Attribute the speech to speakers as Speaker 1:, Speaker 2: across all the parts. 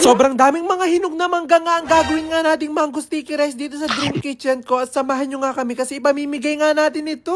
Speaker 1: Sobrang daming mga hinog na mangga nga ang gagawin nga nating mango sticky rice dito sa Dream Kitchen ko at samahan nyo nga kami kasi ipamimigay nga natin ito.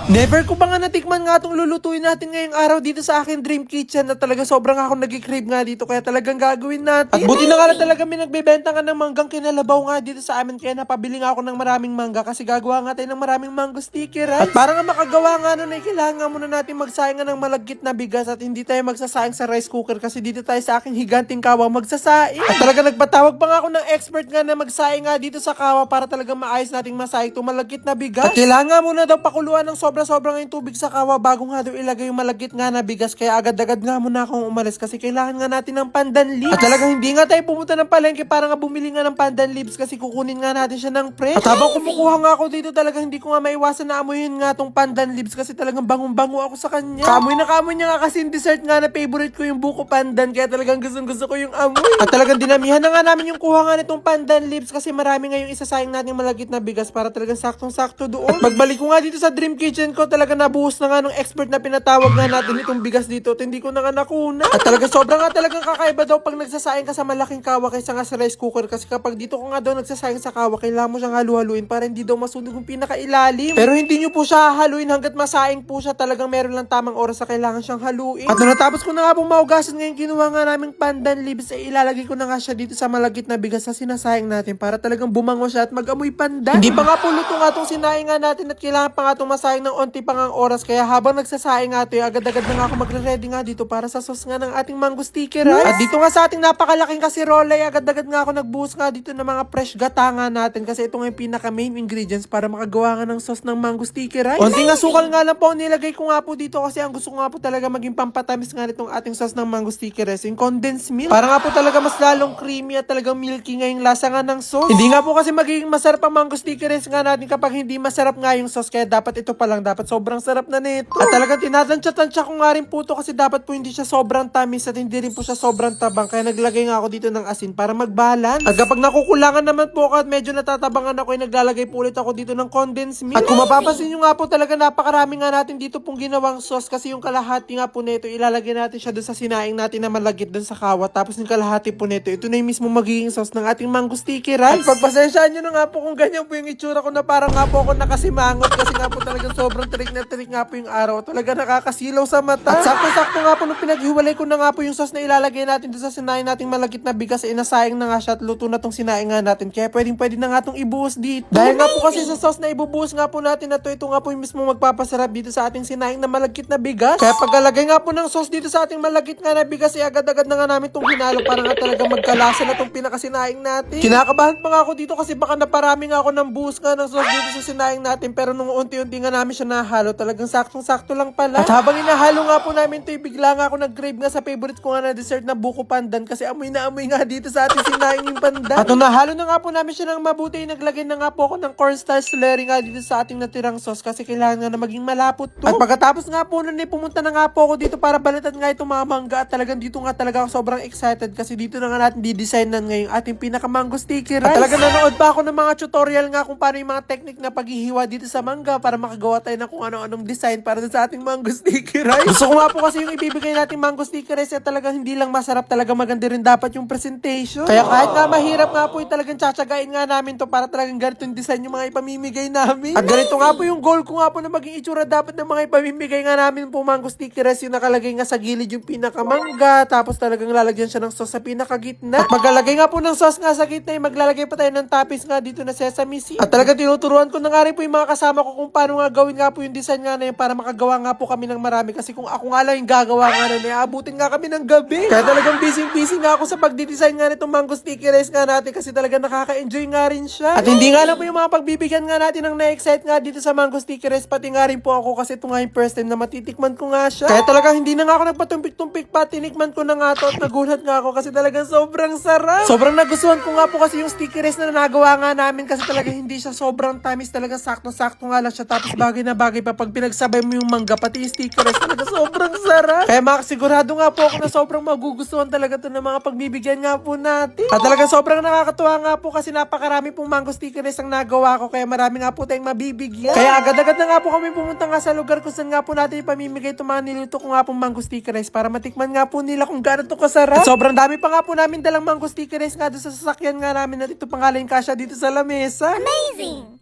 Speaker 1: Never ko ba nga natikman nga itong lulutuin natin ngayong araw dito sa akin Dream Kitchen na talaga sobrang ako nag-crave nga dito kaya talagang gagawin natin. At buti na nga talaga may nagbebenta nga ng manggang kinalabaw nga dito sa amin kaya napabili nga ako ng maraming mangga kasi gagawa nga tayo ng maraming mango sticky rice. At para nga makagawa nga nun ay kailangan nga muna natin magsayang nga ng malagkit na bigas at hindi tayo magsasayang sa rice cooker kasi dito tayo sa aking higanting kawa magsasaing. At talaga nagpatawag pa nga ako ng expert nga na magsayang nga dito sa kawa para talagang maayos nating masayang itong malagkit na bigas. At kailangan nga muna daw pakuluan ng sobra-sobra yung tubig sa kawa bago nga daw ilagay yung malagkit nga na bigas kaya agad-agad nga muna akong umalis kasi kailangan nga natin ng pandan leaves. At talagang hindi nga tayo pumunta ng palengke para nga bumili nga ng pandan leaves kasi kukunin nga natin siya ng fresh. At habang kumukuha nga ako dito talagang hindi ko nga maiwasan na amuyin nga tong pandan leaves kasi talagang bangong-bango ako sa kanya. Kamoy niya nga kasi yung dessert nga na favorite ko yung buko pandan kaya talagang gustong-gusto ko yung amoy. At talagang dinamihan na nga namin yung kuha nga nitong pandan leaves kasi marami nga yung isasayang natin malagkit na bigas para talagang saktong-sakto doon. At pagbalik ko nga dito sa Dream Kitchen ko talaga nabuhos na nga nung expert na pinatawag nga natin itong bigas dito at hindi ko na nga nakuna. At talaga sobrang nga talagang kakaiba daw pag nagsasayang ka sa malaking kawa kaysa nga sa rice cooker kasi kapag dito ko nga daw nagsasayang sa kawa kailangan mo siyang halu-haluin para hindi daw masunog yung pinakailalim. Pero hindi nyo po siya haluin hanggat masaing po siya talagang meron lang tamang oras sa kailangan siyang haluin. At nung natapos ko na nga pong maugasan ngayon kinuha nga naming pandan leaves ay ilalagay ko na nga siya dito sa malagkit na bigas sa sinasayang natin para talagang bumango siya at mag-amoy pandan. Hindi pa nga po luto nga itong sinaing nga natin at kailangan pa nga itong masayang ng onti pang ang oras kaya habang nagsasaing nga ito, agad-agad na nga ako magre-ready nga dito para sa sauce nga ng ating mango sticky rice. At dito nga sa ating napakalaking kasirola, agad-agad nga ako nagbuhos nga dito ng mga fresh gata nga natin kasi ito nga yung pinaka main ingredients para makagawa nga ng sauce ng mango sticky rice. Konting asukal nga lang po ang nilagay ko nga po dito kasi ang gusto ko nga po talaga maging pampatamis nga nitong ating sauce ng mango sticky rice, yung condensed milk. Para nga po talaga mas lalong creamy at talagang milky nga yung lasa nga ng sauce. Hindi nga po kasi magiging masarap ang mango sticky rice nga natin kapag hindi masarap nga yung sauce kaya dapat ito pa lang, dapat sobrang sarap na nito. At talagang tinatansya-tansya ko nga rin po ito kasi dapat po hindi siya sobrang tamis at hindi rin po siya sobrang tabang kaya naglagay nga ako dito ng asin para mag-balance. At kapag nakukulangan naman po ako at medyo natatabangan ako ay naglalagay po ulit ako dito ng condensed milk. At kung mapapansin nyo nga po talaga napakarami nga natin dito pong ginawang sauce kasi yung kalahati nga po nito ilalagay natin siya doon sa sinaing natin na malagit doon sa kawa tapos yung kalahati po nito ito na yung mismo magiging sauce ng ating mango sticky rice. At pagpasensyaan nyo na nga po kung ganyan po yung itsura ko na parang nga po ako nakasimangot kasi nga po talagang sobrang trick na trick nga po yung araw. Talaga nakakasilaw sa mata. At sakto-sakto nga po nung pinaghiwalay ko na nga po yung sauce na ilalagay natin doon sa sinaing nating malagit na bigas ay nasayang na nga siya at luto na tong sinaing nga natin. Kaya pwede na nga tong ibuhos dito. Dahil nga po kasi sa sauce na ibubuhos nga po natin na ito nga po yung mismo magpapasarap dito sa ating sinaing na malagkit na bigas. Kaya pagkalagay nga po ng sauce dito sa ating malagkit nga na bigas ay agad-agad na nga namin itong hinalo para nga talaga magkalasa na itong pinakasinaing natin. Kinakabahan pa nga ako dito kasi baka naparami nga ako ng buhos nga ng sauce dito sa sinaing natin pero nung unti-unti nga namin siya nahalo talagang saktong-sakto lang pala. At habang inahalo nga po namin ito, bigla nga ako nag-crave nga sa favorite ko nga na dessert na buko pandan kasi amoy na amoy nga dito sa ating sinaing yung pandan. At nung nahalo na nga po namin siya ng mabuti, naglagay na nga po ako ng cornstarch slurry nga dito sa ating natirang sauce kasi kailangan nga na maging malapot to. At pagkatapos nga po nun pumunta na nga po ako dito para balatan nga itong mga mangga at talagang dito nga talaga ako sobrang excited kasi dito na nga natin di-designan ngayong ating pinaka mango sticky rice. At talaga nanood pa ako ng mga tutorial nga kung paano yung mga technique na paghihiwa dito sa mangga para makagawa tayo ng kung ano-anong design para sa ating mango sticky rice. Gusto ko nga po kasi yung ibibigay nating mango sticky rice at talagang hindi lang masarap, talaga maganda rin dapat yung presentation. Kaya kahit nga mahirap nga po talagang tsatsagain nga namin to para talagang ganito yung design yung mga ipamimigay namin. At ganito nga po yung goal ko nga po na maging itsura dapat ng mga ipamimigay nga namin po mango sticky rice yung nakalagay nga sa gilid yung pinakamangga tapos talagang lalagyan siya ng sauce sa pinakagitna. At maglalagay nga po ng sauce nga sa gitna maglalagay pa tayo ng toppings nga dito na sesame seed. At talagang tinuturuan ko na nga rin po yung mga kasama ko kung paano nga gawin nga po yung design nga na yun para makagawa nga po kami ng marami kasi kung ako nga lang yung gagawa nga nun abutin nga kami ng gabi. Kaya talagang busy nga ako sa pagdidesign nga nitong mango sticky rice nga natin kasi talaga nakaka-enjoy nga rin siya. At hindi nga lang po yung mga pagbibigyan nga natin ng na-excite nga dito sa mango sticky rice pati nga rin po ako kasi ito nga yung first time na matitikman ko nga siya. Kaya talaga hindi na nga ako nagpatumpik-tumpik pa, tinikman ko na nga to at nagulat nga ako kasi talagang sobrang sarap. Sobrang nagustuhan ko nga po kasi yung sticky rice na nagawa nga namin kasi talaga hindi siya sobrang tamis, talaga sakto-sakto nga lang siya tapos bagay bagay na bagay pa pag pinagsabay mo yung mangga pati yung sticker rice. Talaga sobrang sarap. Kaya makasigurado nga po ako na sobrang magugustuhan talaga to ng mga pagbibigyan nga po natin. At talaga sobrang nakakatuwa nga po kasi napakarami pong mango sticker rice ang nagawa ko. Kaya marami nga po tayong mabibigyan. Kaya agad-agad na nga po kami pumunta nga sa lugar kung saan nga po natin ipamimigay itong mga niluto ko nga pong mango sticker rice para matikman nga po nila kung gaano to kasarap. At sobrang dami pa nga po namin dalang mango sticker rice nga doon sa sasakyan nga namin at ito pangalan kasya dito sa lamesa.
Speaker 2: Amazing!